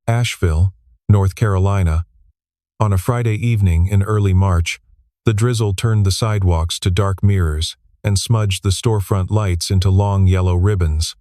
Asheville, North Carolina. On a Friday evening in early March, the drizzle turned the sidewalks to dark mirrors and smudged the storefront lights into long yellow ribbons.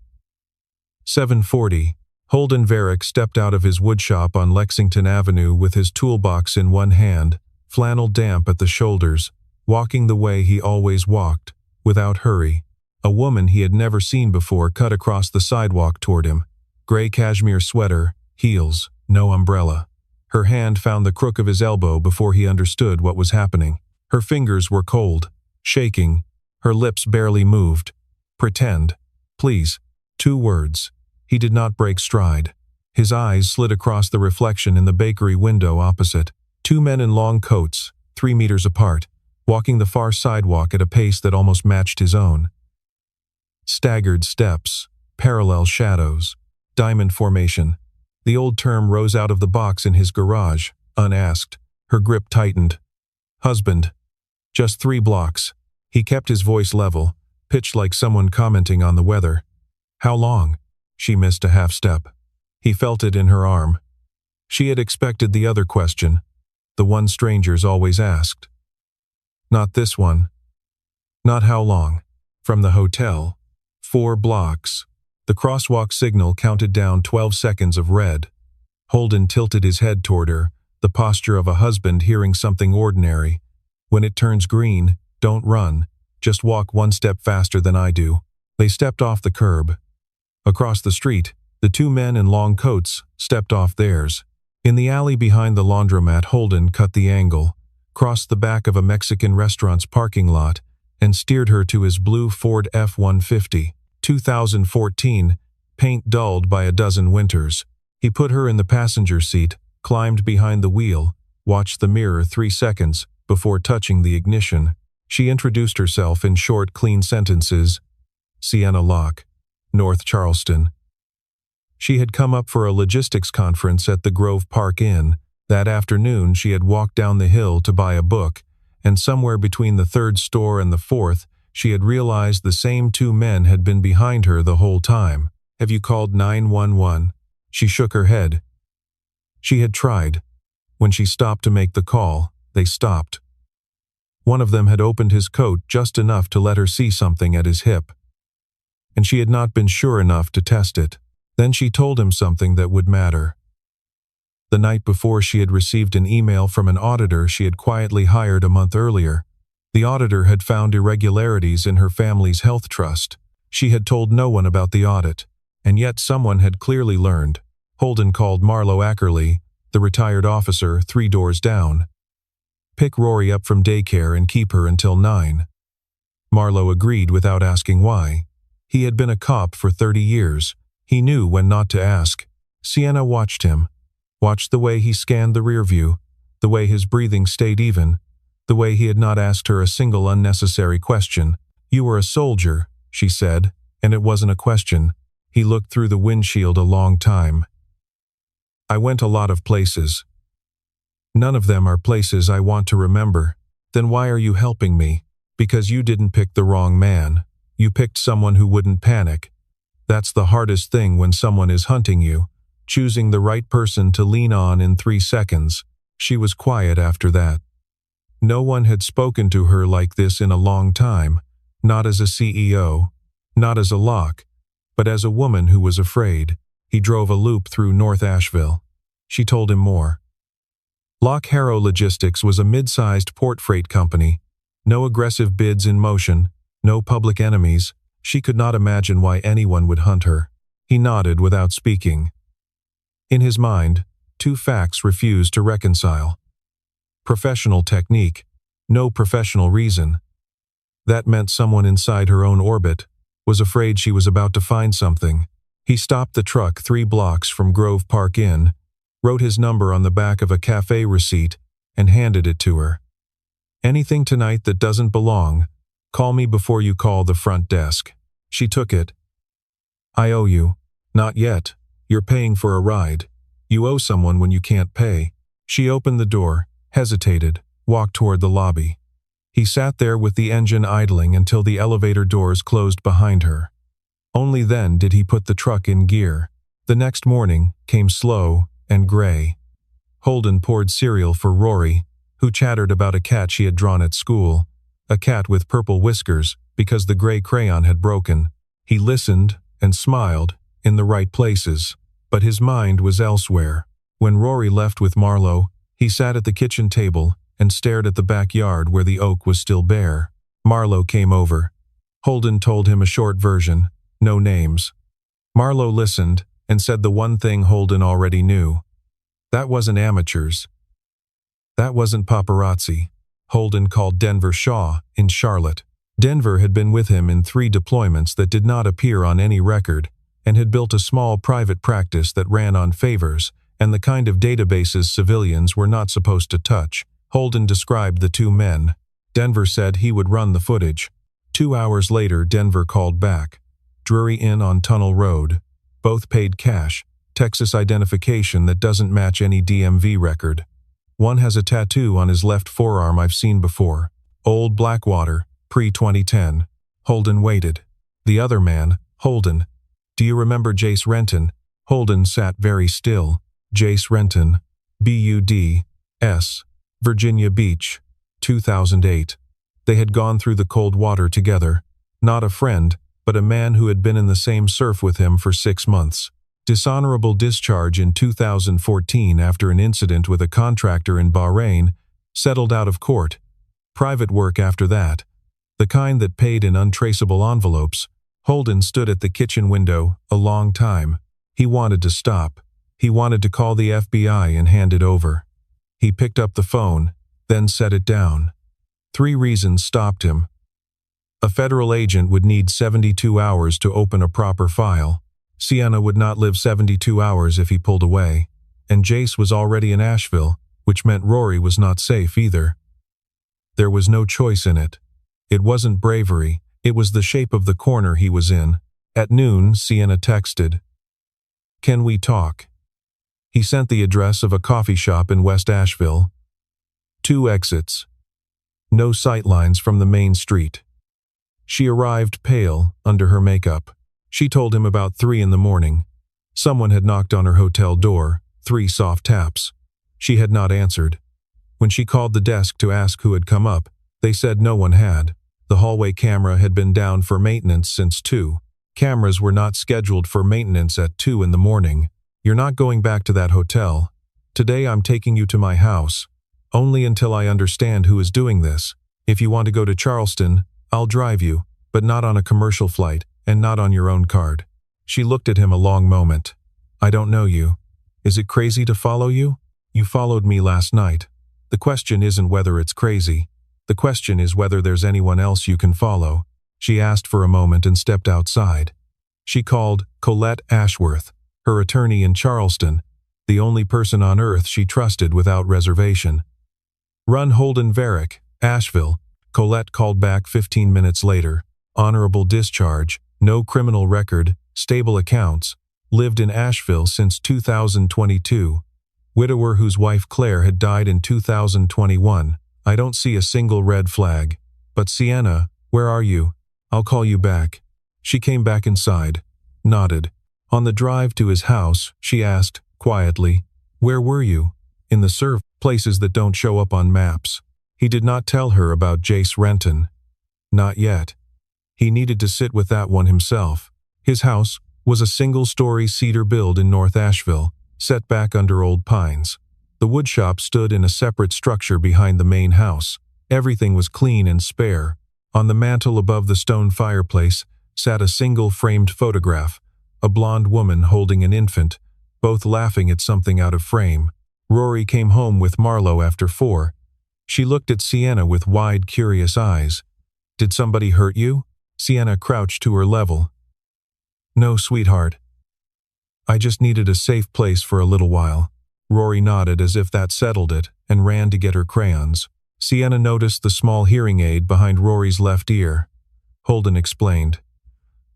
7:40, Holden Varick stepped out of his woodshop on Lexington Avenue with his toolbox in one hand, flannel damp at the shoulders, walking the way he always walked, without hurry. A woman he had never seen before cut across the sidewalk toward him. Gray cashmere sweater, heels, no umbrella. Her hand found the crook of his elbow before he understood what was happening. Her fingers were cold, shaking. Her lips barely moved. "Pretend. Please." 2 words. He did not break stride. His eyes slid across the reflection in the bakery window opposite. 2 men in long coats, 3 meters apart, walking the far sidewalk at a pace that almost matched his own. Staggered steps, parallel shadows, diamond formation. The old term rose out of the box in his garage, unasked. Her grip tightened. "Husband. Just 3 blocks." He kept his voice level, pitched like someone commenting on the weather. "How long?" She missed a half step. He felt it in her arm. She had expected the other question, the one strangers always asked. Not this one. Not how long. From the hotel, 4 blocks. The crosswalk signal counted down 12 seconds of red. Holden tilted his head toward her, the posture of a husband hearing something ordinary. "When it turns green, don't run. Just walk 1 step faster than I do." They stepped off the curb. Across the street, the 2 men in long coats stepped off theirs. In the alley behind the laundromat, Holden cut the angle, crossed the back of a Mexican restaurant's parking lot, and steered her to his blue Ford F-150. 2014, paint dulled by a dozen winters. He put her in the passenger seat, climbed behind the wheel, watched the mirror 3 seconds before touching the ignition. She introduced herself in short, clean sentences. Sienna Locke, North Charleston. She had come up for a logistics conference at the Grove Park Inn. That afternoon she had walked down the hill to buy a book, and somewhere between the 3rd store and the 4th, she had realized the same 2 men had been behind her the whole time. "Have you called 911? She shook her head. She had tried. When she stopped to make the call, they stopped. One of them had opened his coat just enough to let her see something at his hip. And she had not been sure enough to test it. Then she told him something that would matter. The night before, she had received an email from an auditor she had quietly hired a month earlier. The auditor had found irregularities in her family's health trust. She had told no one about the audit, and yet someone had clearly learned. Holden called Marlo Ackerley, the retired officer 3 doors down. "Pick Rory up from daycare and keep her until 9. Marlo agreed without asking why. He had been a cop for 30 years. He knew when not to ask. Sienna watched him. Watched the way he scanned the rear view, the way his breathing stayed even, the way he had not asked her a single unnecessary question. "You were a soldier," she said, and it wasn't a question. He looked through the windshield a long time. "I went a lot of places. None of them are places I want to remember." "Then why are you helping me?" "Because you didn't pick the wrong man. You picked someone who wouldn't panic. That's the hardest thing when someone is hunting you, choosing the right person to lean on in 3 seconds. She was quiet after that. No one had spoken to her like this in a long time, not as a CEO, not as a Locke, but as a woman who was afraid. He drove a loop through North Asheville. She told him more. Locke Harrow Logistics was a mid-sized port freight company. No aggressive bids in motion, no public enemies. She could not imagine why anyone would hunt her. He nodded without speaking. In his mind, 2 facts refused to reconcile. Professional technique, no professional reason. That meant someone inside her own orbit was afraid she was about to find something. He stopped the truck 3 blocks from Grove Park Inn, wrote his number on the back of a cafe receipt, and handed it to her. "Anything tonight that doesn't belong, call me before you call the front desk." She took it. "I owe you." "Not yet. You're paying for a ride. You owe someone when you can't pay." She opened the door, hesitated, walked toward the lobby. He sat there with the engine idling until the elevator doors closed behind her. Only then did he put the truck in gear. The next morning came slow, and gray. Holden poured cereal for Rory, who chattered about a cat she had drawn at school, a cat with purple whiskers because the gray crayon had broken. He listened and smiled in the right places, but his mind was elsewhere. When Rory left with Marlowe, he sat at the kitchen table and stared at the backyard where the oak was still bare. Marlowe came over. Holden told him a short version, no names. Marlowe listened and said the one thing Holden already knew. That wasn't amateurs. That wasn't paparazzi. Holden called Denver Shaw in Charlotte. Denver had been with him in 3 deployments that did not appear on any record, and had built a small private practice that ran on favors and the kind of databases civilians were not supposed to touch. Holden described the 2 men. Denver said he would run the footage. 2 hours later, Denver called back. Drury Inn on Tunnel Road. Both paid cash. Texas identification that doesn't match any DMV record. One has a tattoo on his left forearm I've seen before. Old Blackwater, pre-2010. Holden waited. The other man, Holden. Do you remember Jace Renton? Holden sat very still. Jace Renton, B.U.D.S., Virginia Beach, 2008. They had gone through the cold water together. Not a friend, but a man who had been in the same surf with him for 6 months. Dishonorable discharge in 2014 after an incident with a contractor in Bahrain, settled out of court. Private work after that. The kind that paid in untraceable envelopes. Holden stood at the kitchen window a long time. He wanted to stop. He wanted to call the FBI and hand it over. He picked up the phone, then set it down. 3 reasons stopped him. A federal agent would need 72 hours to open a proper file. Sienna would not live 72 hours if he pulled away. And Jace was already in Asheville, which meant Rory was not safe either. There was no choice in it. It wasn't bravery, it was the shape of the corner he was in. At noon, Sienna texted, "Can we talk?" He sent the address of a coffee shop in West Asheville. 2 exits. No sightlines from the main street. She arrived pale under her makeup. She told him about 3 in the morning. Someone had knocked on her hotel door, 3 soft taps. She had not answered. When she called the desk to ask who had come up, they said no one had. The hallway camera had been down for maintenance since 2. Cameras were not scheduled for maintenance at 2 in the morning. "You're not going back to that hotel. Today I'm taking you to my house. Only until I understand who is doing this. If you want to go to Charleston, I'll drive you, but not on a commercial flight and not on your own card." She looked at him a long moment. "I don't know you. Is it crazy to follow you? You followed me last night. The question isn't whether it's crazy. The question is whether there's anyone else you can follow." She asked for a moment and stepped outside. She called Colette Ashworth, her attorney in Charleston, the only person on earth she trusted without reservation. "Run Holden Varick, Asheville." Colette called back 15 minutes later. Honorable discharge, no criminal record, stable accounts, lived in Asheville since 2022. Widower whose wife Claire had died in 2021. "I don't see a single red flag. But Sienna, where are you? I'll call you back." She came back inside, nodded. On the drive to his house, she asked, quietly, "Where were you?" "In the surf, places that don't show up on maps." He did not tell her about Jace Renton. Not yet. He needed to sit with that one himself. His house was a single-story cedar build in North Asheville, set back under old pines. The woodshop stood in a separate structure behind the main house. Everything was clean and spare. On the mantel above the stone fireplace sat a single framed photograph, a blonde woman holding an infant, both laughing at something out of frame. Rory came home with Marlowe after 4. She looked at Sienna with wide, curious eyes. "Did somebody hurt you?" Sienna crouched to her level. "No, sweetheart. I just needed a safe place for a little while." Rory nodded as if that settled it and ran to get her crayons. Sienna noticed the small hearing aid behind Rory's left ear. Holden explained.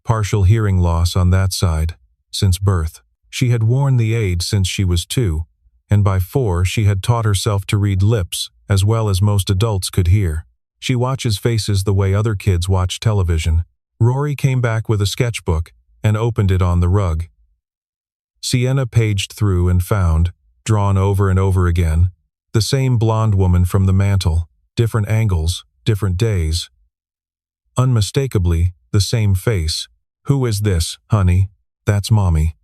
Partial hearing loss on that side, since birth. She had worn the aid since she was 2, and by 4 she had taught herself to read lips as well as most adults could hear. She watches faces the way other kids watch television. Rory came back with a sketchbook and opened it on the rug. Sienna paged through and found drawn over and over again. The same blonde woman from the mantel, different angles, different days. Unmistakably, the same face. Who is this, honey? That's Mommy.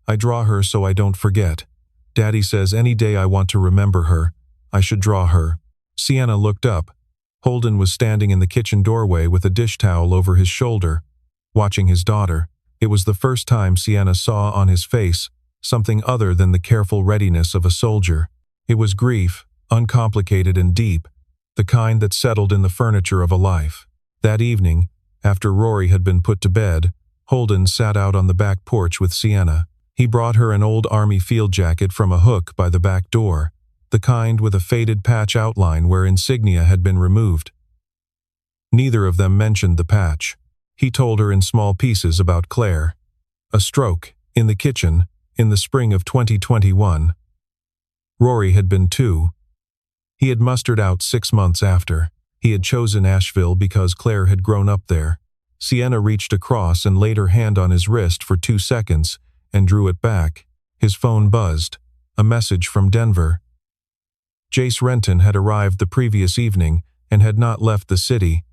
I draw her so I don't forget. Daddy says any day I want to remember her, I should draw her. Sienna looked up. Holden was standing in the kitchen doorway with a dish towel over his shoulder, watching his daughter. It was the first time Sienna saw on his face something other than the careful readiness of a soldier. It was grief, uncomplicated and deep, the kind that settled in the furniture of a life. That evening, after Rory had been put to bed, Holden sat out on the back porch with Sienna. He brought her an old army field jacket from a hook by the back door, the kind with a faded patch outline where insignia had been removed. Neither of them mentioned the patch. He told her in small pieces about Claire. A stroke, in the kitchen, in the spring of 2021. Rory had been 2. He had mustered out 6 months after. He had chosen Asheville because Claire had grown up there. Sienna reached across and laid her hand on his wrist for 2 seconds and drew it back. His phone buzzed. A message from Denver. Jace Renton had arrived the previous evening and had not left the city.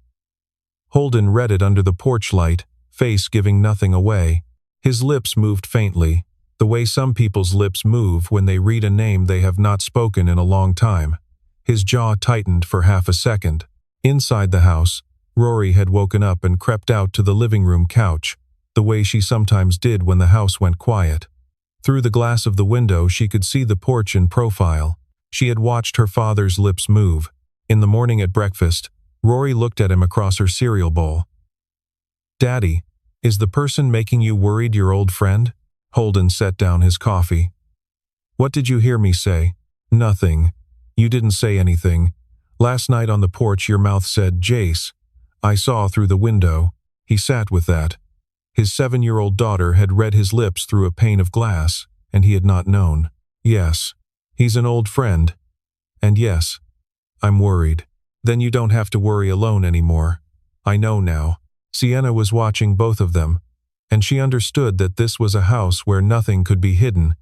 Holden read it under the porch light, face giving nothing away. His lips moved faintly, the way some people's lips move when they read a name they have not spoken in a long time. His jaw tightened for half a second. Inside the house, Rory had woken up and crept out to the living room couch, the way she sometimes did when the house went quiet. Through the glass of the window she could see the porch in profile. She had watched her father's lips move. In the morning at breakfast, Rory looked at him across her cereal bowl. "Daddy, is the person making you worried your old friend?" Holden set down his coffee. "What did you hear me say?" "Nothing. You didn't say anything. Last night on the porch your mouth said, Jace. I saw through the window." He sat with that. His 7-year-old daughter had read his lips through a pane of glass, and he had not known. "Yes. He's an old friend. And yes, I'm worried." "Then you don't have to worry alone anymore. I know now." Sienna was watching both of them, and she understood that this was a house where nothing could be hidden,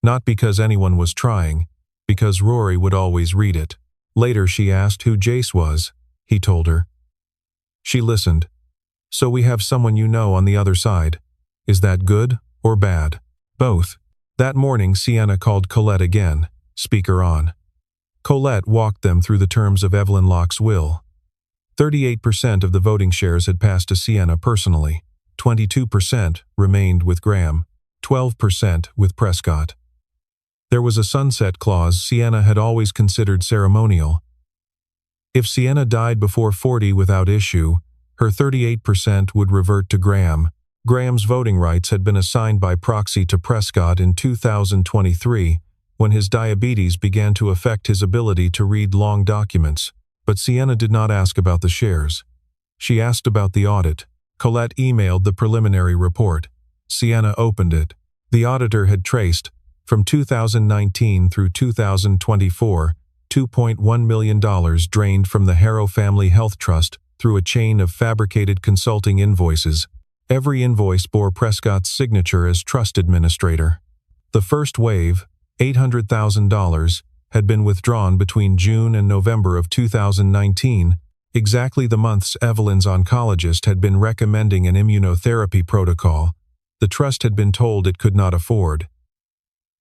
not because anyone was trying, because Rory would always read it. Later she asked who Jace was. He told her. She listened. "So we have someone you know on the other side. Is that good or bad?" "Both." That morning Sienna called Colette again, speaker on. Colette walked them through the terms of Evelyn Locke's will. 38% of the voting shares had passed to Sienna personally. 22% remained with Graham. 12% with Prescott. There was a sunset clause Sienna had always considered ceremonial. If Sienna died before 40 without issue, her 38% would revert to Graham. Graham's voting rights had been assigned by proxy to Prescott in 2023, when his diabetes began to affect his ability to read long documents. But Sienna did not ask about the shares. She asked about the audit. Colette emailed the preliminary report. Sienna opened it. The auditor had traced, from 2019 through 2024, $2.1 million drained from the Harrow Family Health Trust through a chain of fabricated consulting invoices. Every invoice bore Prescott's signature as trust administrator. The first wave, $800,000, had been withdrawn between June and November of 2019, exactly the months Evelyn's oncologist had been recommending an immunotherapy protocol. The trust had been told it could not afford.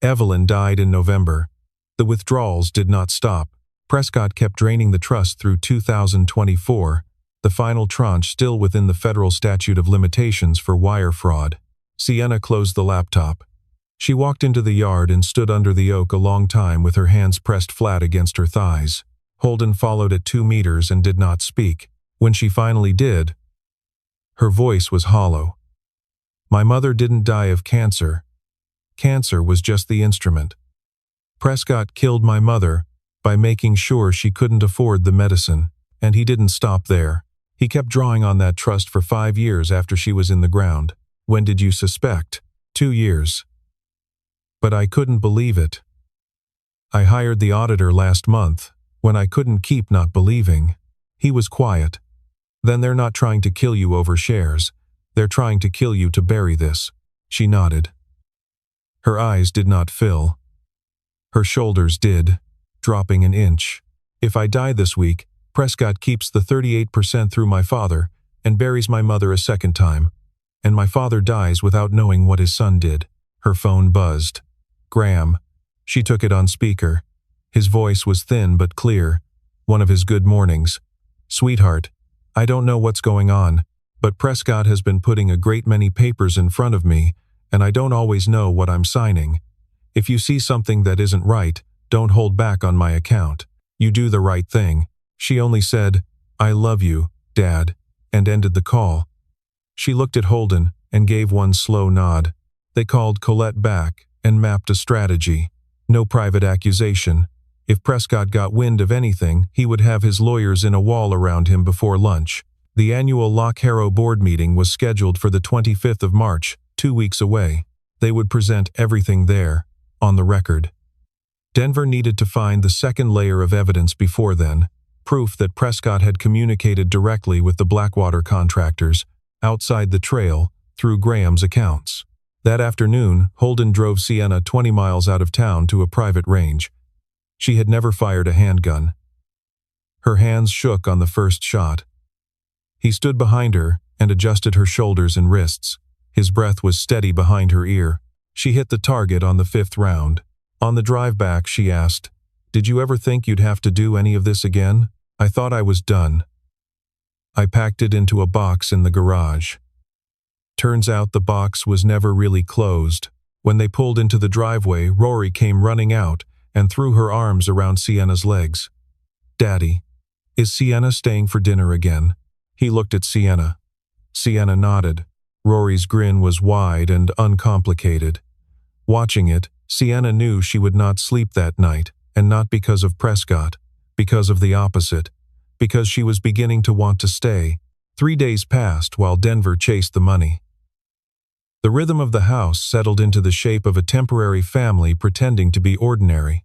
Evelyn died in November. The withdrawals did not stop. Prescott kept draining the trust through 2024, the final tranche still within the federal statute of limitations for wire fraud. Sienna closed the laptop. She walked into the yard and stood under the oak a long time with her hands pressed flat against her thighs. Holden followed at 2 meters and did not speak. When she finally did, her voice was hollow. "My mother didn't die of cancer. Cancer was just the instrument. Prescott killed my mother by making sure she couldn't afford the medicine, and he didn't stop there. He kept drawing on that trust for 5 years after she was in the ground. When did you suspect?" 2 years. But I couldn't believe it. I hired the auditor last month, when I couldn't keep not believing. He was quiet. "Then they're not trying to kill you over shares. They're trying to kill you to bury this." She nodded. Her eyes did not fill. Her shoulders did, dropping an inch. If I die this week, Prescott keeps the 38% through my father and buries my mother a second time. And my father dies without knowing what his son did. Her phone buzzed. Graham. She took it on speaker. His voice was thin but clear. One of his good mornings. Sweetheart, I don't know what's going on, but Prescott has been putting a great many papers in front of me, and I don't always know what I'm signing. If you see something that isn't right, don't hold back on my account. You do the right thing. She only said, I love you, Dad, and ended the call. She looked at Holden and gave one slow nod. They called Colette back and mapped a strategy. No private accusation. If Prescott got wind of anything, he would have his lawyers in a wall around him before lunch. The annual Lock Harrow board meeting was scheduled for the 25th of March, 2 weeks away. They would present everything there, on the record. Denver needed to find the second layer of evidence before then, proof that Prescott had communicated directly with the Blackwater contractors, outside the trail, through Graham's accounts. That afternoon, Holden drove Sienna 20 miles out of town to a private range. She had never fired a handgun. Her hands shook on the first shot. He stood behind her and adjusted her shoulders and wrists. His breath was steady behind her ear. She hit the target on the 5th round. On the drive back, she asked, Did you ever think you'd have to do any of this again? I thought I was done. I packed it into a box in the garage. Turns out the box was never really closed. When they pulled into the driveway, Rory came running out and threw her arms around Sienna's legs. Daddy, is Sienna staying for dinner again? He looked at Sienna. Sienna nodded. Rory's grin was wide and uncomplicated. Watching it, Sienna knew she would not sleep that night, and not because of Prescott, because of the opposite, because she was beginning to want to stay. 3 days passed while Denver chased the money. The rhythm of the house settled into the shape of a temporary family pretending to be ordinary.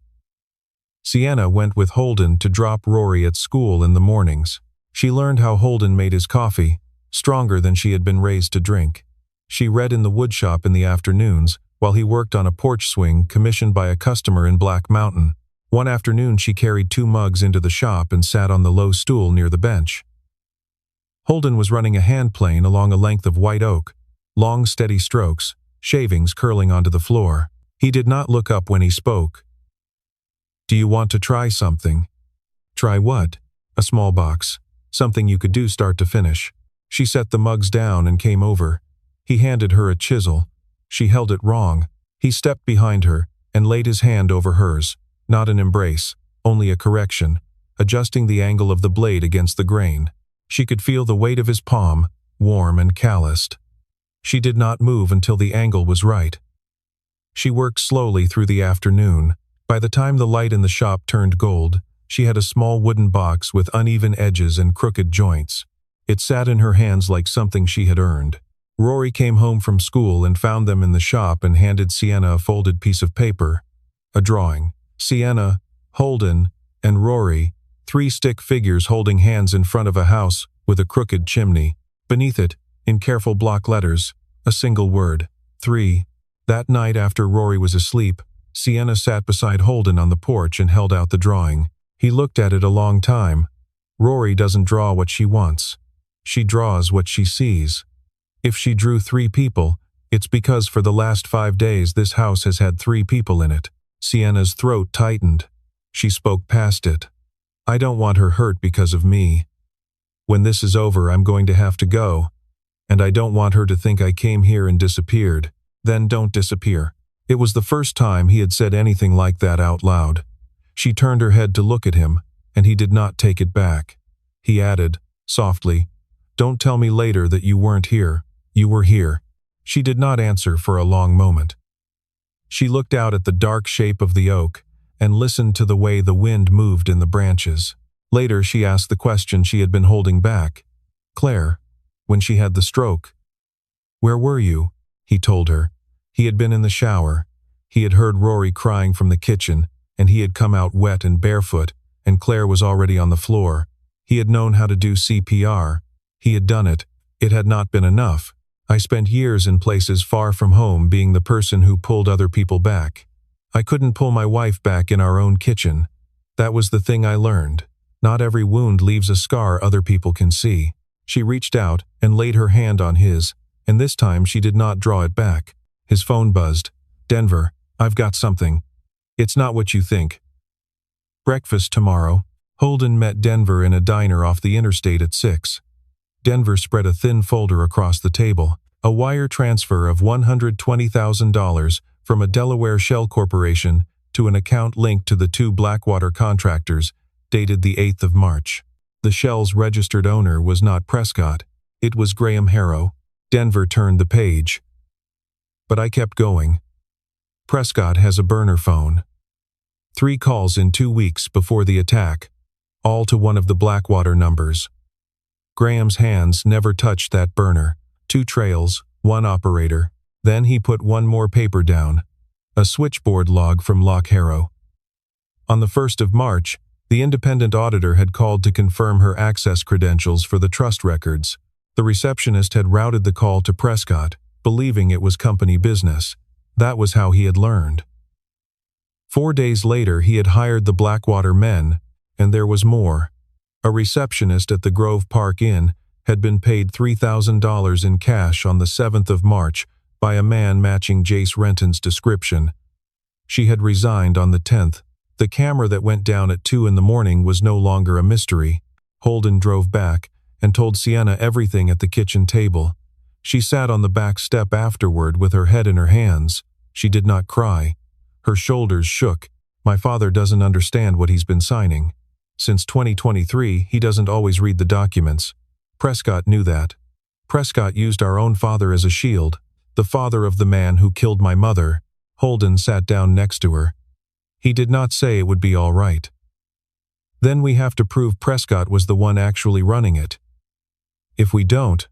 Sienna went with Holden to drop Rory at school in the mornings. She learned how Holden made his coffee, stronger than she had been raised to drink. She read in the woodshop in the afternoons, while he worked on a porch swing commissioned by a customer in Black Mountain. One afternoon she carried 2 mugs into the shop and sat on the low stool near the bench. Holden was running a hand plane along a length of white oak, long steady strokes, shavings curling onto the floor. He did not look up when he spoke. Do you want to try something? Try what? A small box. Something you could do start to finish. She set the mugs down and came over. He handed her a chisel. She held it wrong. He stepped behind her and laid his hand over hers. Not an embrace, only a correction, adjusting the angle of the blade against the grain. She could feel the weight of his palm, warm and calloused. She did not move until the angle was right. She worked slowly through the afternoon. By the time the light in the shop turned gold, she had a small wooden box with uneven edges and crooked joints. It sat in her hands like something she had earned. Rory came home from school and found them in the shop and handed Sienna a folded piece of paper. A drawing. Sienna, Holden, and Rory, 3 stick figures holding hands in front of a house with a crooked chimney. Beneath it, in careful block letters, a single word, 3. That night after Rory was asleep, Sienna sat beside Holden on the porch and held out the drawing. He looked at it a long time. Rory doesn't draw what she wants. She draws what she sees. If she drew 3 people, it's because for the last 5 days this house has had 3 people in it. Sienna's throat tightened. She spoke past it. I don't want her hurt because of me. When this is over, I'm going to have to go. And I don't want her to think I came here and disappeared. Then don't disappear. It was the first time he had said anything like that out loud. She turned her head to look at him, and he did not take it back. He added, softly, Don't tell me later that you weren't here. You were here. She did not answer for a long moment. She looked out at the dark shape of the oak and listened to the way the wind moved in the branches. Later she asked the question she had been holding back. Claire, when she had the stroke. Where were you? He told her. He had been in the shower. He had heard Rory crying from the kitchen, and he had come out wet and barefoot, and Claire was already on the floor. He had known how to do CPR. He had done it. It had not been enough. I spent years in places far from home being the person who pulled other people back. I couldn't pull my wife back in our own kitchen. That was the thing I learned. Not every wound leaves a scar other people can see. She reached out and laid her hand on his, and this time she did not draw it back. His phone buzzed. "Denver, I've got something. It's not what you think." Breakfast tomorrow. Holden met Denver in a diner off the interstate at 6. Denver spread a thin folder across the table, a wire transfer of $120,000 from a Delaware shell corporation to an account linked to the 2 Blackwater contractors, dated the 8th of March. The shell's registered owner was not Prescott. It was Graham Harrow. Denver turned the page. But I kept going. Prescott has a burner phone. 3 calls in 2 weeks before the attack, all to one of the Blackwater numbers. Graham's hands never touched that burner. 2 trails, 1 operator. Then he put one more paper down. A switchboard log from Lock Harrow. On the 1st of March, the independent auditor had called to confirm her access credentials for the trust records. The receptionist had routed the call to Prescott, believing it was company business. That was how he had learned. 4 days later, he had hired the Blackwater men, and there was more. A receptionist at the Grove Park Inn had been paid $3,000 in cash on the 7th of March by a man matching Jace Renton's description. She had resigned on the 10th. The camera that went down at 2 in the morning was no longer a mystery. Holden drove back and told Sienna everything at the kitchen table. She sat on the back step afterward with her head in her hands. She did not cry. Her shoulders shook. "My father doesn't understand what he's been signing. Since 2023, he doesn't always read the documents. Prescott knew that. Prescott used our own father as a shield, the father of the man who killed my mother." Holden sat down next to her. "He did not say it would be all right. Then we have to prove Prescott was the one actually running it. If we don't,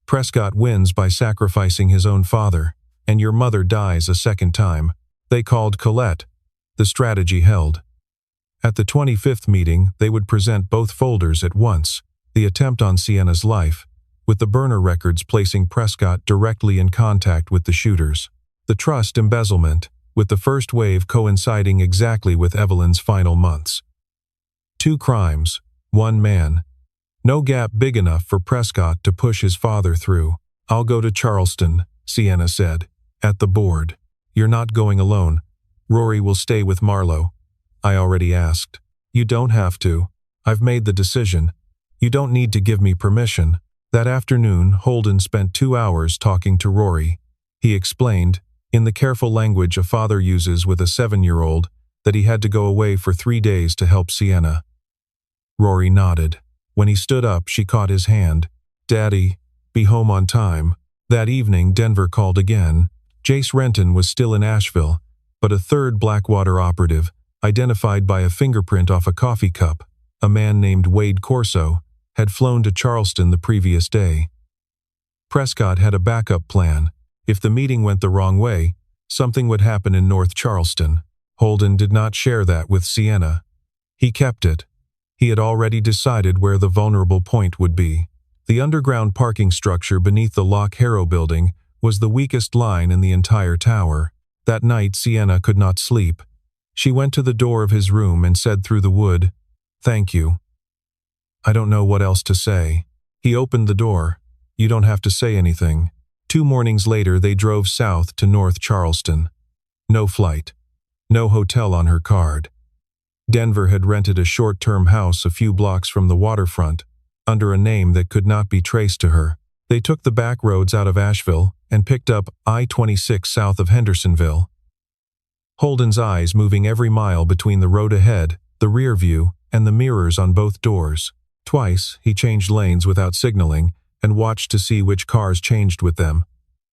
Prescott wins by sacrificing his own father, and your mother dies a second time." They called Colette. The strategy held. At the 25th meeting, they would present both folders at once, the attempt on Sienna's life, with the burner records placing Prescott directly in contact with the shooters. The trust embezzlement, with the first wave coinciding exactly with Evelyn's final months. 2 crimes, 1 man. No gap big enough for Prescott to push his father through. "I'll go to Charleston," Sienna said, at the board. "You're not going alone. Rory will stay with Marlowe." "I already asked." "You don't have to. I've made the decision. You don't need to give me permission." That afternoon, Holden spent 2 hours talking to Rory. He explained, in the careful language a father uses with a 7-year-old, that he had to go away for 3 days to help Sienna. Rory nodded. When he stood up, she caught his hand. "Daddy, be home on time." That evening, Denver called again. Jace Renton was still in Asheville, but a third Blackwater operative, identified by a fingerprint off a coffee cup, a man named Wade Corso, had flown to Charleston the previous day. Prescott had a backup plan. If the meeting went the wrong way, something would happen in North Charleston. Holden did not share that with Sienna. He kept it. He had already decided where the vulnerable point would be. The underground parking structure beneath the Lock Harrow building was the weakest line in the entire tower. That night, Sienna could not sleep. She went to the door of his room and said through the wood, "Thank you. I don't know what else to say." He opened the door. "You don't have to say anything." 2 mornings later, they drove south to North Charleston. No flight. No hotel on her card. Denver had rented a short-term house a few blocks from the waterfront, under a name that could not be traced to her. They took the back roads out of Asheville and picked up I-26 south of Hendersonville. Holden's eyes moving every mile between the road ahead, the rear view, and the mirrors on both doors. Twice, he changed lanes without signaling and watched to see which cars changed with them.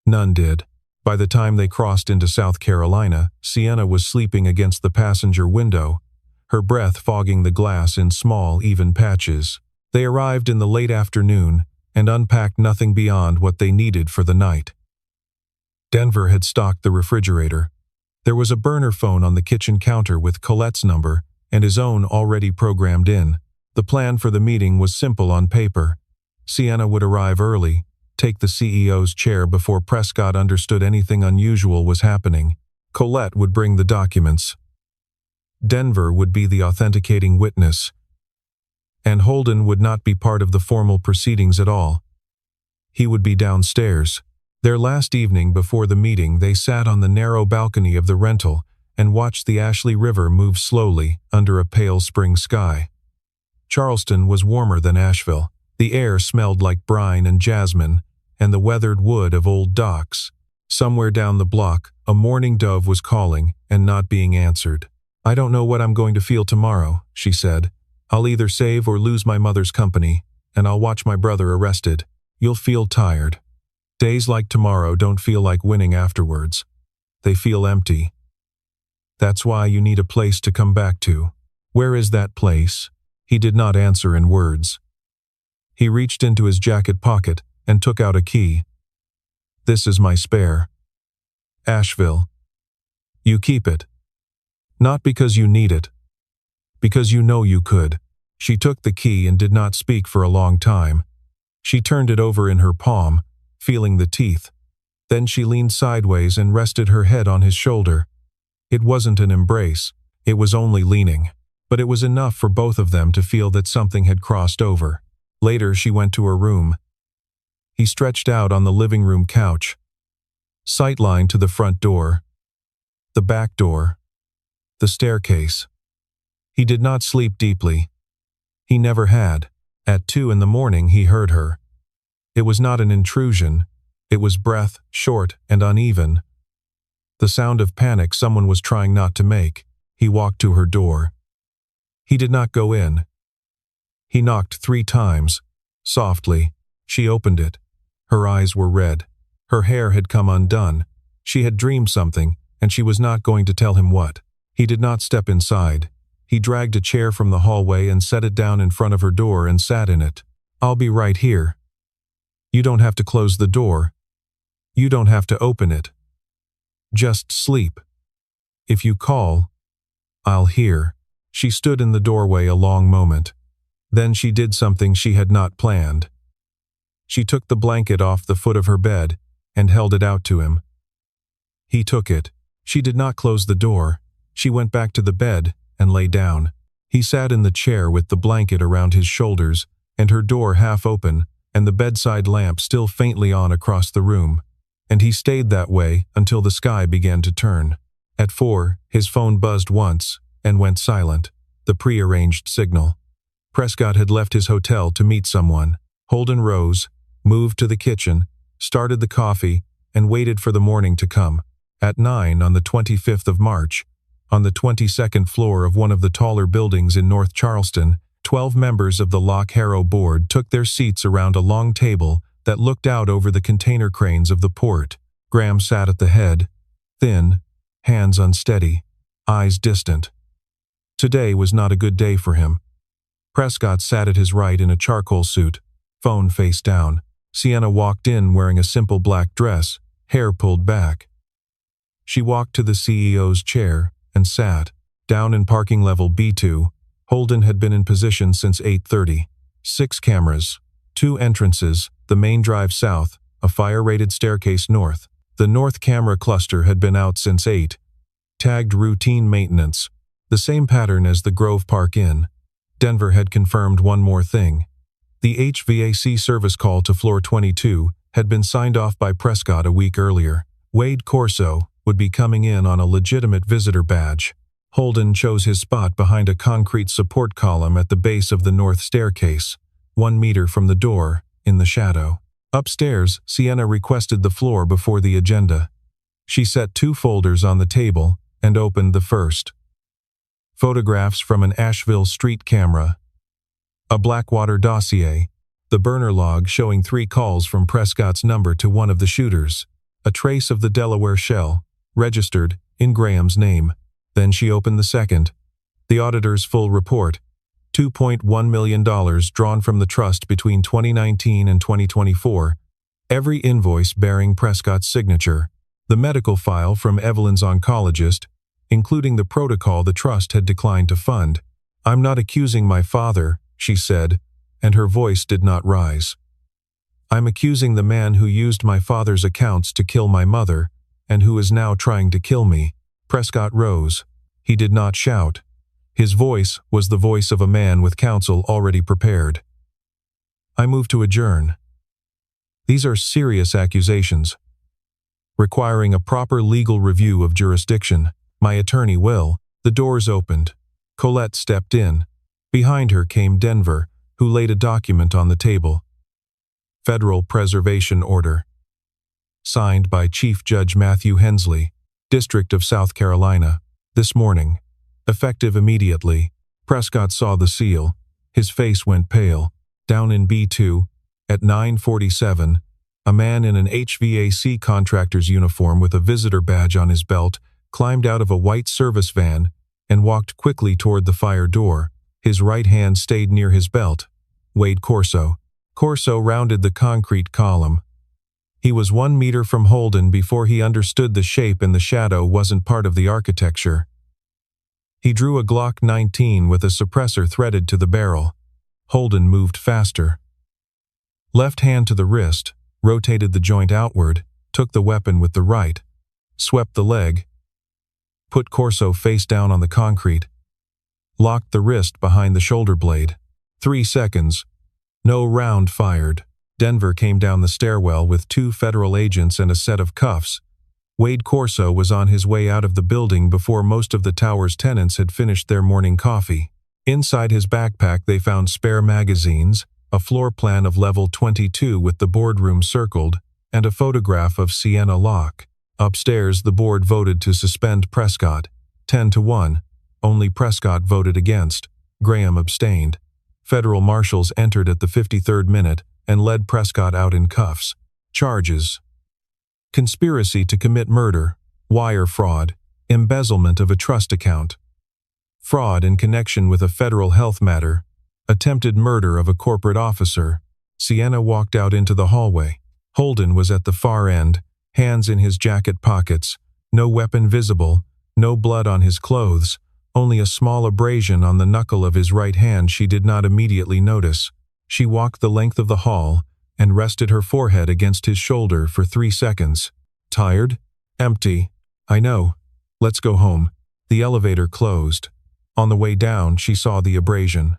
None did. By the time they crossed into South Carolina, Sienna was sleeping against the passenger window, her breath fogging the glass in small, even patches. They arrived in the late afternoon and unpacked nothing beyond what they needed for the night. Denver had stocked the refrigerator. There was a burner phone on the kitchen counter with Colette's number and his own already programmed in. The plan for the meeting was simple on paper. Sienna would arrive early, take the CEO's chair before Prescott understood anything unusual was happening. Colette would bring the documents. Denver would be the authenticating witness. And Holden would not be part of the formal proceedings at all. He would be downstairs. Their last evening before the meeting, they sat on the narrow balcony of the rental and watched the Ashley River move slowly under a pale spring sky. Charleston was warmer than Asheville. The air smelled like brine and jasmine and the weathered wood of old docks. Somewhere down the block, a mourning dove was calling and not being answered. "I don't know what I'm going to feel tomorrow," she said. "I'll either save or lose my mother's company, and I'll watch my brother arrested. You'll feel tired. Days like tomorrow don't feel like winning afterwards. They feel empty. That's why you need a place to come back to." "Where is that place?" He did not answer in words. He reached into his jacket pocket and took out a key. "This is my spare. Asheville. You keep it. Not because you need it. Because you know you could." She took the key and did not speak for a long time. She turned it over in her palm, feeling the teeth. Then she leaned sideways and rested her head on his shoulder. It wasn't an embrace. It was only leaning. But it was enough for both of them to feel that something had crossed over. Later, she went to her room. He stretched out on the living room couch. Sightline to the front door. The back door. The staircase. He did not sleep deeply. He never had. At 2 in the morning he heard her. It was not an intrusion. It was breath, short and uneven. The sound of panic someone was trying not to make. He walked to her door. He did not go in. He knocked 3 times. Softly. She opened it. Her eyes were red. Her hair had come undone. She had dreamed something, and she was not going to tell him what. He did not step inside. He dragged a chair from the hallway and set it down in front of her door and sat in it. "I'll be right here. You don't have to close the door. You don't have to open it. Just sleep. If you call, I'll hear." She stood in the doorway a long moment. Then she did something she had not planned. She took the blanket off the foot of her bed and held it out to him. He took it. She did not close the door. She went back to the bed and lay down. He sat in the chair with the blanket around his shoulders and her door half open and the bedside lamp still faintly on across the room. And he stayed that way until the sky began to turn. At 4, his phone buzzed once and went silent, the prearranged signal. Prescott had left his hotel to meet someone. Holden rose, moved to the kitchen, started the coffee, and waited for the morning to come. At 9 on the 25th of March, on the 22nd floor of one of the taller buildings in North Charleston, 12 members of the Lock Harrow board took their seats around a long table that looked out over the container cranes of the port. Graham sat at the head, thin, hands unsteady, eyes distant. Today was not a good day for him. Prescott sat at his right in a charcoal suit, phone face down. Sienna walked in wearing a simple black dress, hair pulled back. She walked to the CEO's chair and sat. Down in parking level B2, Holden had been in position since 8:30. 6 cameras, 2 entrances, the main drive south, a fire-rated staircase north. The north camera cluster had been out since 8. Tagged routine maintenance, the same pattern as the Grove Park Inn. Denver had confirmed one more thing. The HVAC service call to floor 22 had been signed off by Prescott a week earlier. Wade Corso would be coming in on a legitimate visitor badge. Holden chose his spot behind a concrete support column at the base of the north staircase, 1 meter from the door, in the shadow. Upstairs, Sienna requested the floor before the agenda. She set 2 folders on the table and opened the first. Photographs from an Asheville street camera. A Blackwater dossier, the burner log showing 3 calls from Prescott's number to one of the shooters. A trace of the Delaware shell, registered in Graham's name. Then she opened the second. The auditor's full report. $2.1 million drawn from the trust between 2019 and 2024. Every invoice bearing Prescott's signature. The medical file from Evelyn's oncologist, including the protocol the trust had declined to fund. "I'm not accusing my father," she said, and her voice did not rise. "I'm accusing the man who used my father's accounts to kill my mother, and who is now trying to kill me." Prescott rose. He did not shout. His voice was the voice of a man with counsel already prepared. "I move to adjourn. These are serious accusations, requiring a proper legal review of jurisdiction. My attorney will." The doors opened. Colette stepped in. Behind her came Denver, who laid a document on the table. Federal Preservation Order. Signed by Chief Judge Matthew Hensley, District of South Carolina. This morning. Effective immediately. Prescott saw the seal. His face went pale. Down in B2, at 9:47, a man in an HVAC contractor's uniform with a visitor badge on his belt climbed out of a white service van and walked quickly toward the fire door. His right hand stayed near his belt. Wade Corso. Corso rounded the concrete column. He was 1 meter from Holden before he understood the shape and the shadow wasn't part of the architecture. He drew a Glock 19 with a suppressor threaded to the barrel. Holden moved faster. Left hand to the wrist, rotated the joint outward, took the weapon with the right, swept the leg, put Corso face down on the concrete, locked the wrist behind the shoulder blade. 3 seconds. No round fired. Denver came down the stairwell with 2 federal agents and a set of cuffs. Wade Corso was on his way out of the building before most of the tower's tenants had finished their morning coffee. Inside his backpack they found spare magazines, a floor plan of level 22 with the boardroom circled, and a photograph of Sienna Locke. Upstairs the board voted to suspend Prescott, 10-1. Only Prescott voted against. Graham abstained. Federal marshals entered at the 53rd minute and led Prescott out in cuffs. Charges: conspiracy to commit murder, wire fraud, embezzlement of a trust account, fraud in connection with a federal health matter, attempted murder of a corporate officer. Sienna walked out into the hallway. Holden was at the far end, hands in his jacket pockets, no weapon visible, no blood on his clothes, only a small abrasion on the knuckle of his right hand she did not immediately notice. She walked the length of the hall and rested her forehead against his shoulder for 3 seconds. "Tired? Empty. I know. Let's go home." The elevator closed. On the way down, she saw the abrasion.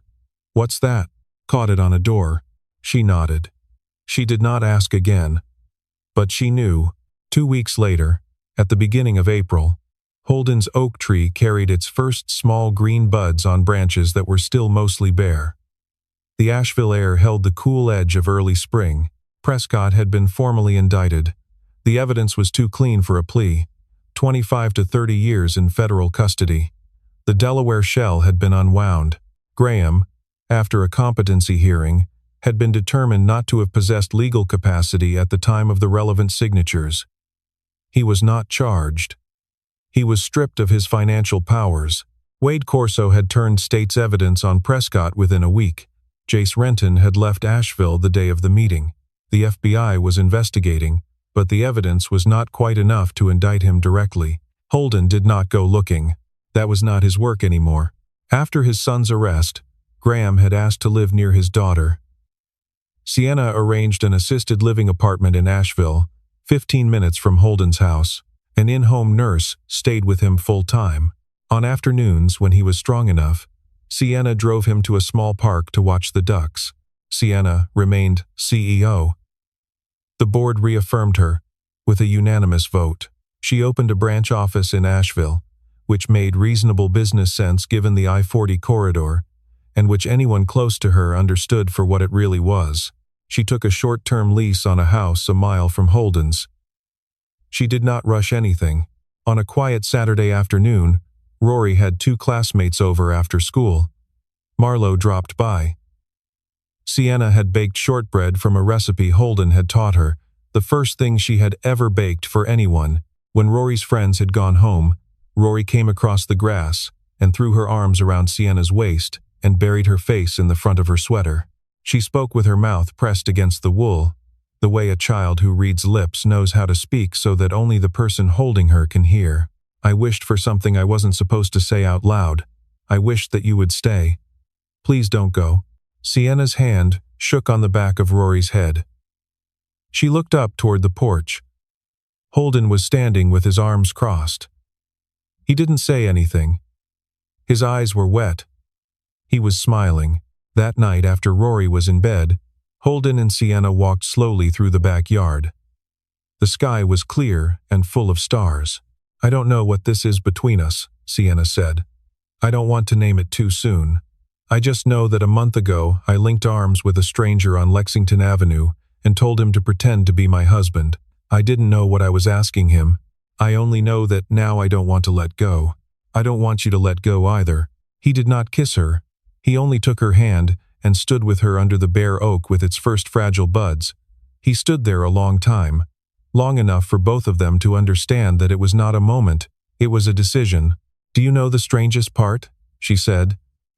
"What's that?" "Caught it on a door." She nodded. She did not ask again. But she knew. 2 weeks later, at the beginning of April, Holden's oak tree carried its first small green buds on branches that were still mostly bare. The Asheville air held the cool edge of early spring. Prescott had been formally indicted. The evidence was too clean for a plea. 25 to 30 years in federal custody. The Delaware shell had been unwound. Graham, after a competency hearing, had been determined not to have possessed legal capacity at the time of the relevant signatures. He was not charged. He was stripped of his financial powers. Wade Corso had turned state's evidence on Prescott within a week. Jace Renton had left Asheville the day of the meeting. The FBI was investigating, but the evidence was not quite enough to indict him directly. Holden did not go looking. That was not his work anymore. After his son's arrest, Graham had asked to live near his daughter. Sienna arranged an assisted living apartment in Asheville, 15 minutes from Holden's house. An in-home nurse stayed with him full-time. On afternoons, when he was strong enough, Sienna drove him to a small park to watch the ducks. Sienna remained CEO. The board reaffirmed her, with a unanimous vote. She opened a branch office in Asheville, which made reasonable business sense given the I-40 corridor, and which anyone close to her understood for what it really was. She took a short-term lease on a house a mile from Holden's. She did not rush anything. On a quiet Saturday afternoon, Rory had 2 classmates over after school. Marlowe dropped by. Sienna had baked shortbread from a recipe Holden had taught her, the first thing she had ever baked for anyone. When Rory's friends had gone home, Rory came across the grass and threw her arms around Sienna's waist and buried her face in the front of her sweater. She spoke with her mouth pressed against the wool, the way a child who reads lips knows how to speak so that only the person holding her can hear. "I wished for something I wasn't supposed to say out loud. I wished that you would stay. Please don't go." Sienna's hand shook on the back of Rory's head. She looked up toward the porch. Holden was standing with his arms crossed. He didn't say anything. His eyes were wet. He was smiling. That night after Rory was in bed, Holden and Sienna walked slowly through the backyard. The sky was clear and full of stars. "I don't know what this is between us," Sienna said. "I don't want to name it too soon. I just know that a month ago I linked arms with a stranger on Lexington Avenue and told him to pretend to be my husband. I didn't know what I was asking him. I only know that now I don't want to let go. I don't want you to let go either." He did not kiss her. He only took her hand and stood with her under the bare oak with its first fragile buds. He stood there a long time, long enough for both of them to understand that it was not a moment, it was a decision. "Do you know the strangest part?" she said.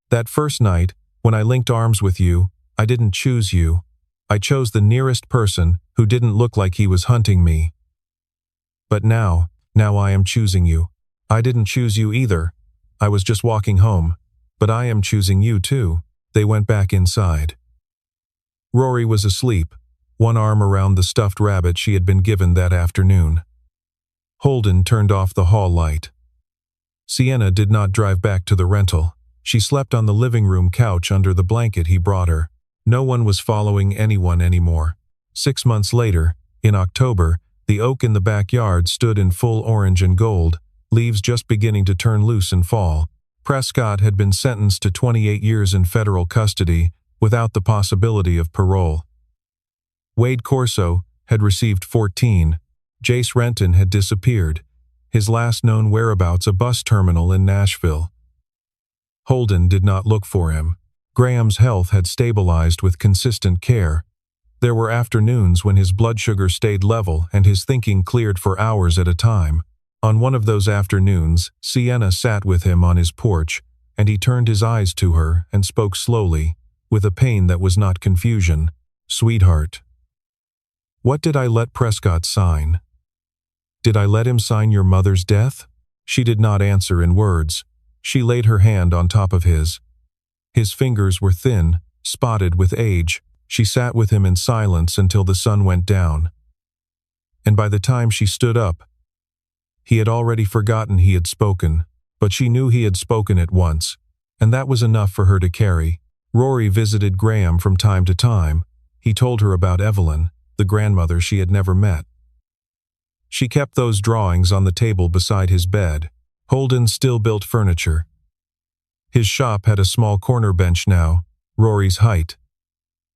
"That first night, when I linked arms with you, I didn't choose you. I chose the nearest person who didn't look like he was hunting me. But now I am choosing you. I didn't choose you either. I was just walking home. But I am choosing you too." They went back inside. Rory was asleep, one arm around the stuffed rabbit she had been given that afternoon. Holden turned off the hall light. Sienna did not drive back to the rental. She slept on the living room couch under the blanket he brought her. No one was following anyone anymore. 6 months later, in October, the oak in the backyard stood in full orange and gold, leaves just beginning to turn loose and fall. Prescott had been sentenced to 28 years in federal custody without the possibility of parole. Wade Corso had received 14. Jace Renton had disappeared, his last known whereabouts a bus terminal in Nashville. Holden did not look for him. Graham's health had stabilized with consistent care. There were afternoons when his blood sugar stayed level and his thinking cleared for hours at a time. On one of those afternoons, Sienna sat with him on his porch, and he turned his eyes to her and spoke slowly, with a pain that was not confusion. "Sweetheart, what did I let Prescott sign? Did I let him sign your mother's death?" She did not answer in words. She laid her hand on top of his. His fingers were thin, spotted with age. She sat with him in silence until the sun went down. And by the time she stood up, he had already forgotten he had spoken, but she knew he had spoken it once, and that was enough for her to carry. Rory visited Graham from time to time. He told her about Evelyn, the grandmother she had never met. She kept those drawings on the table beside his bed. Holden still built furniture. His shop had a small corner bench now, Rory's height.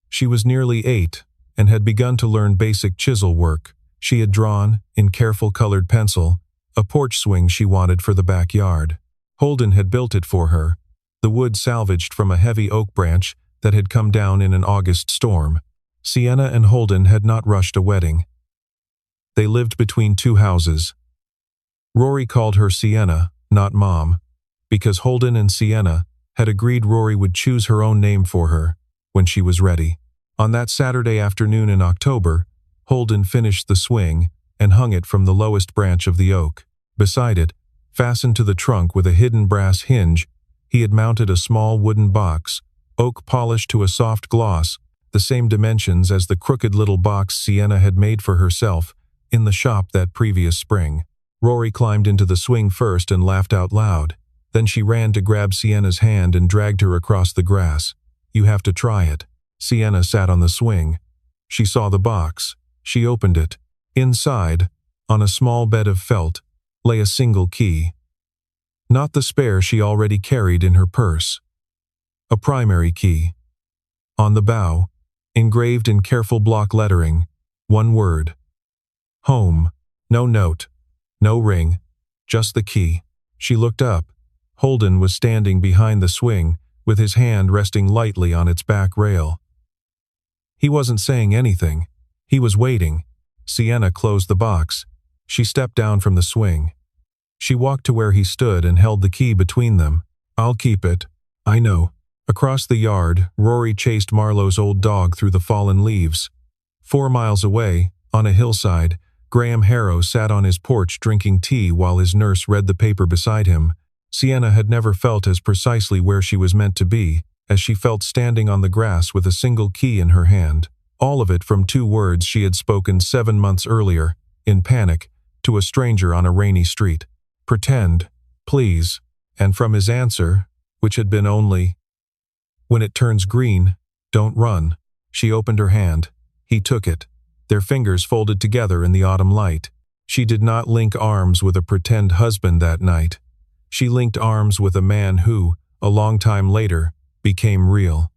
She was nearly 8 and had begun to learn basic chisel work. She had drawn, in careful colored pencil, a porch swing she wanted for the backyard. Holden had built it for her, the wood salvaged from a heavy oak branch that had come down in an August storm. Sienna and Holden had not rushed a wedding. They lived between 2 houses. Rory called her Sienna, not Mom, because Holden and Sienna had agreed Rory would choose her own name for her when she was ready. On that Saturday afternoon in October, Holden finished the swing and hung it from the lowest branch of the oak. Beside it, fastened to the trunk with a hidden brass hinge, he had mounted a small wooden box, oak polished to a soft gloss, the same dimensions as the crooked little box Sienna had made for herself in the shop that previous spring. Rory climbed into the swing first and laughed out loud. Then she ran to grab Sienna's hand and dragged her across the grass. "You have to try it." Sienna sat on the swing. She saw the box. She opened it. Inside, on a small bed of felt, lay a single key. Not the spare she already carried in her purse. A primary key. On the bow, engraved in careful block lettering, one word. Home. No note. No ring. Just the key. She looked up. Holden was standing behind the swing, with his hand resting lightly on its back rail. He wasn't saying anything. He was waiting. Sienna closed the box. She stepped down from the swing. She walked to where he stood and held the key between them. "I'll keep it. I know." Across the yard, Rory chased Marlowe's old dog through the fallen leaves. 4 miles away, on a hillside, Graham Harrow sat on his porch drinking tea while his nurse read the paper beside him. Sienna had never felt as precisely where she was meant to be, as she felt standing on the grass with a single key in her hand. All of it from 2 words she had spoken 7 months earlier, in panic, to a stranger on a rainy street. "Pretend. Please. And from his answer, which had been only, when it turns green, don't run. She opened her hand. He took it, their fingers folded together in the autumn light. She did not link arms with a pretend husband that night. She linked arms with a man who, a long time later, became real.